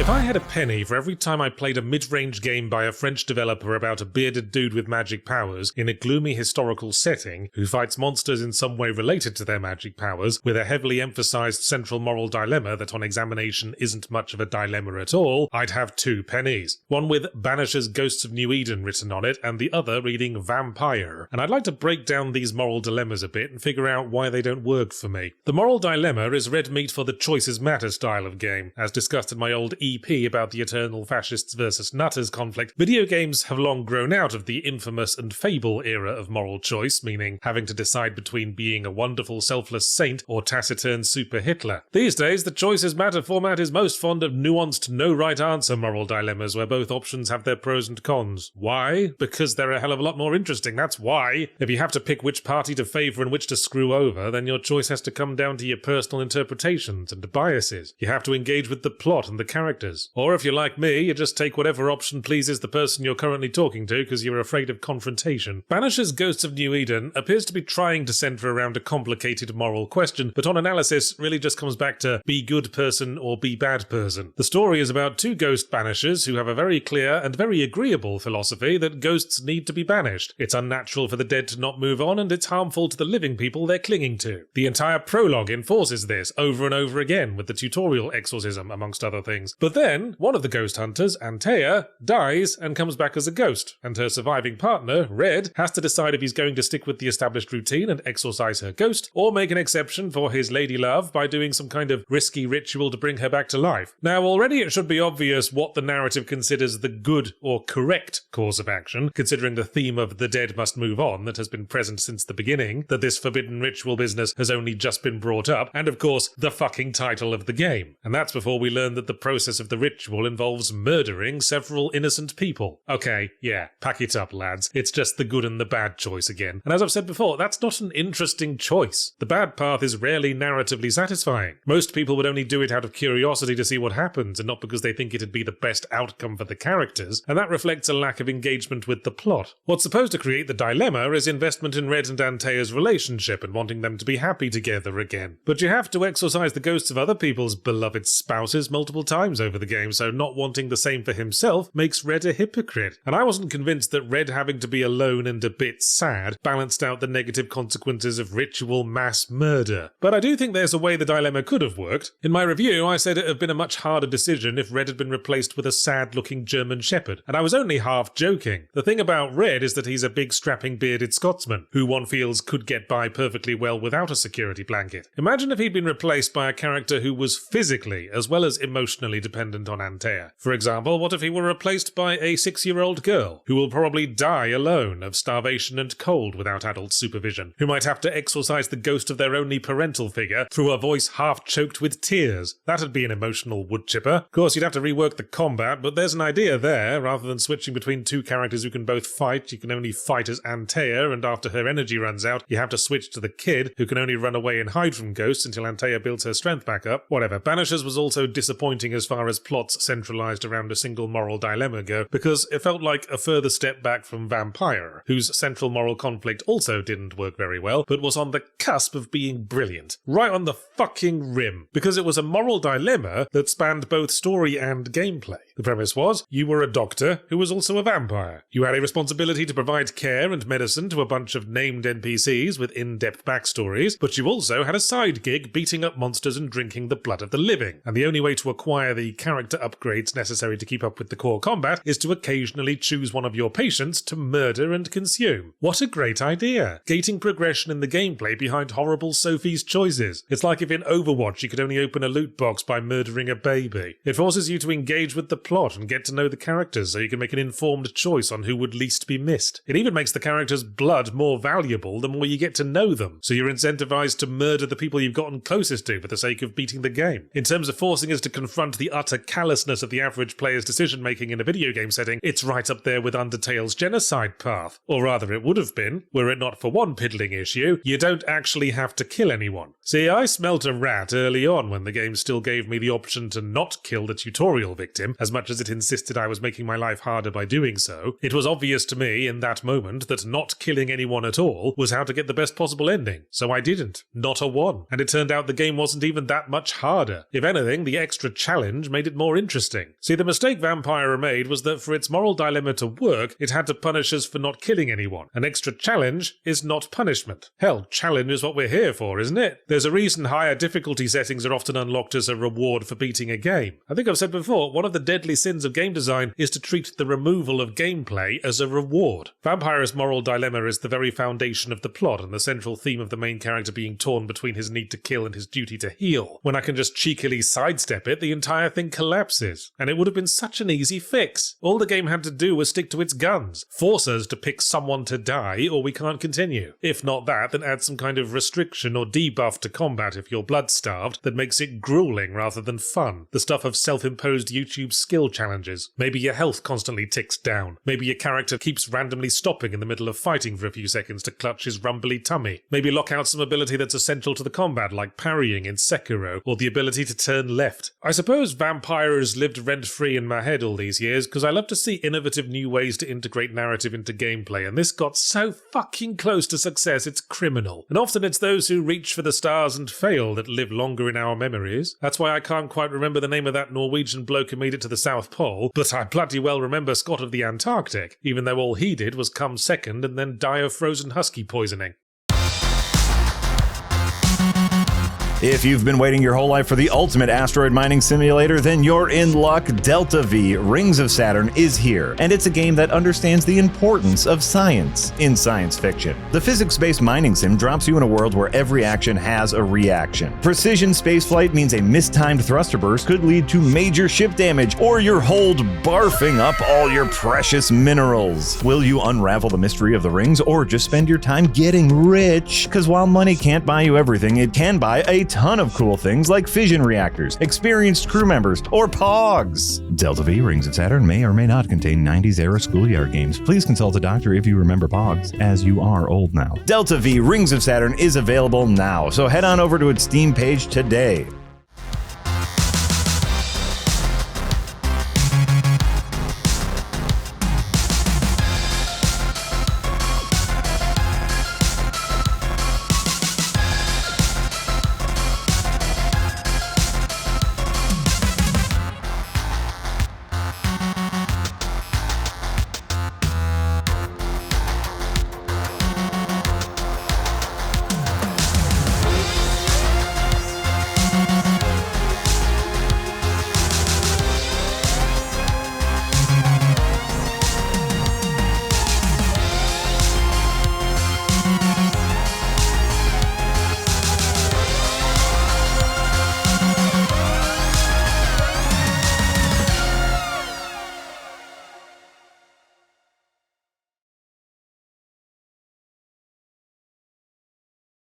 If I had a penny for every time I played a mid-range game by a French developer about a bearded dude with magic powers in a gloomy historical setting who fights monsters in some way related to their magic powers, with a heavily emphasized central moral dilemma that on examination isn't much of a dilemma at all, I'd have 2 pennies. One with Banisher's Ghosts of New Eden written on it, and the other reading Vampire. And I'd like to break down these moral dilemmas a bit and figure out why they don't work for me. The moral dilemma is red meat for the choices matter style of game. As discussed in my old EP about the eternal fascists versus nutters conflict, video games have long grown out of the infamous and Fable era of moral choice, meaning having to decide between being a wonderful selfless saint or taciturn super Hitler. These days, the choices matter format is most fond of nuanced no right answer moral dilemmas where both options have their pros and cons. Why? Because they're a hell of a lot more interesting, that's why. If you have to pick which party to favour and which to screw over, then your choice has to come down to your personal interpretations and biases. You have to engage with the plot and the characters. Or if you're like me, you just take whatever option pleases the person you're currently talking to because you're afraid of confrontation. Banisher's Ghosts of New Eden appears to be trying to centre around a complicated moral question, but on analysis really just comes back to be good person or be bad person. The story is about 2 ghost banishers who have a very clear and very agreeable philosophy that ghosts need to be banished. It's unnatural for the dead to not move on, and it's harmful to the living people they're clinging to. The entire prologue enforces this over and over again with the tutorial exorcism, amongst other things. But then, one of the ghost hunters, Antea, dies and comes back as a ghost, and her surviving partner, Red, has to decide if he's going to stick with the established routine and exorcise her ghost, or make an exception for his lady love by doing some kind of risky ritual to bring her back to life. Now, already it should be obvious what the narrative considers the good or correct course of action, considering the theme of the dead must move on that has been present since the beginning, that this forbidden ritual business has only just been brought up, and of course, the fucking title of the game. And that's before we learn that the process of the ritual involves murdering several innocent people. Okay, yeah, pack it up, lads. It's just the good and the bad choice again. And as I've said before, that's not an interesting choice. The bad path is rarely narratively satisfying. Most people would only do it out of curiosity to see what happens, and not because they think it'd be the best outcome for the characters, and that reflects a lack of engagement with the plot. What's supposed to create the dilemma is investment in Red and Antea's relationship and wanting them to be happy together again. But you have to exorcise the ghosts of other people's beloved spouses multiple times over the game, so not wanting the same for himself makes Red a hypocrite. And I wasn't convinced that Red having to be alone and a bit sad balanced out the negative consequences of ritual mass murder. But I do think there's a way the dilemma could have worked. In my review, I said it would have been a much harder decision if Red had been replaced with a sad-looking German shepherd, and I was only half joking. The thing about Red is that he's a big strapping bearded Scotsman, who one feels could get by perfectly well without a security blanket. Imagine if he'd been replaced by a character who was physically as well as emotionally dependent on Antea. For example, what if he were replaced by a 6-year-old girl, who will probably die alone of starvation and cold without adult supervision, who might have to exorcise the ghost of their only parental figure through a voice half choked with tears? That'd be an emotional wood chipper. Of course, you'd have to rework the combat, but there's an idea there. Rather than switching between 2 characters who can both fight, you can only fight as Antea, and after her energy runs out, you have to switch to the kid, who can only run away and hide from ghosts until Antea builds her strength back up. Whatever. Banishers was also disappointing as far as plots centralized around a single moral dilemma go, because it felt like a further step back from Vampire, whose central moral conflict also didn't work very well, but was on the cusp of being brilliant. Right on the fucking rim. Because it was a moral dilemma that spanned both story and gameplay. The premise was, you were a doctor who was also a vampire. You had a responsibility to provide care and medicine to a bunch of named NPCs with in-depth backstories, but you also had a side gig beating up monsters and drinking the blood of the living. And the only way to acquire the character upgrades necessary to keep up with the core combat is to occasionally choose one of your patients to murder and consume. What a great idea! Gating progression in the gameplay behind horrible Sophie's choices. It's like if in Overwatch you could only open a loot box by murdering a baby. It forces you to engage with the plot and get to know the characters so you can make an informed choice on who would least be missed. It even makes the character's blood more valuable the more you get to know them, so you're incentivized to murder the people you've gotten closest to for the sake of beating the game. In terms of forcing us to confront the utter callousness of the average player's decision-making in a video game setting, it's right up there with Undertale's genocide path. Or rather, it would have been, were it not for one piddling issue: you don't actually have to kill anyone. See, I smelt a rat early on when the game still gave me the option to not kill the tutorial victim, as much as it insisted I was making my life harder by doing so. It was obvious to me in that moment that not killing anyone at all was how to get the best possible ending, so I didn't. Not a one. And it turned out the game wasn't even that much harder. If anything, the extra challenge made it more interesting. See, the mistake Vampyra made was that for its moral dilemma to work, it had to punish us for not killing anyone. An extra challenge is not punishment. Hell, challenge is what we're here for, isn't it? There's a reason higher difficulty settings are often unlocked as a reward for beating a game. I think I've said before, one of the deadly sins of game design is to treat the removal of gameplay as a reward. Vampyra's moral dilemma is the very foundation of the plot and the central theme of the main character being torn between his need to kill and his duty to heal. When I can just cheekily sidestep it, the entire thing collapses. And it would have been such an easy fix. All the game had to do was stick to its guns. Force us to pick someone to die or we can't continue. If not that, then add some kind of restriction or debuff to combat if you're blood-starved that makes it grueling rather than fun. The stuff of self-imposed YouTube skill challenges. Maybe your health constantly ticks down. Maybe your character keeps randomly stopping in the middle of fighting for a few seconds to clutch his rumbly tummy. Maybe lock out some ability that's essential to the combat like parrying in Sekiro or the ability to turn left. I suppose Vampyra has lived rent-free in my head all these years because I love to see innovative new ways to integrate narrative into gameplay, and this got so fucking close to success it's criminal. And often it's those who reach for the stars and fail that live longer in our memories. That's why I can't quite remember the name of that Norwegian bloke who made it to the South Pole, but I bloody well remember Scott of the Antarctic, even though all he did was come second and then die of frozen husky poisoning. If you've been waiting your whole life for the ultimate asteroid mining simulator, then you're in luck. Delta V Rings of Saturn is here, and it's a game that understands the importance of science in science fiction. The physics-based mining sim drops you in a world where every action has a reaction. Precision spaceflight means a mistimed thruster burst could lead to major ship damage, or your hold barfing up all your precious minerals. Will you unravel the mystery of the rings, or just spend your time getting rich? Because while money can't buy you everything, it can buy a ton of cool things like fission reactors, experienced crew members, or pogs. Delta V Rings of Saturn may or may not contain 90s era schoolyard games. Please consult a doctor if you remember pogs, as you are old now. Delta V Rings of Saturn is available now, so head on over to its Steam page today.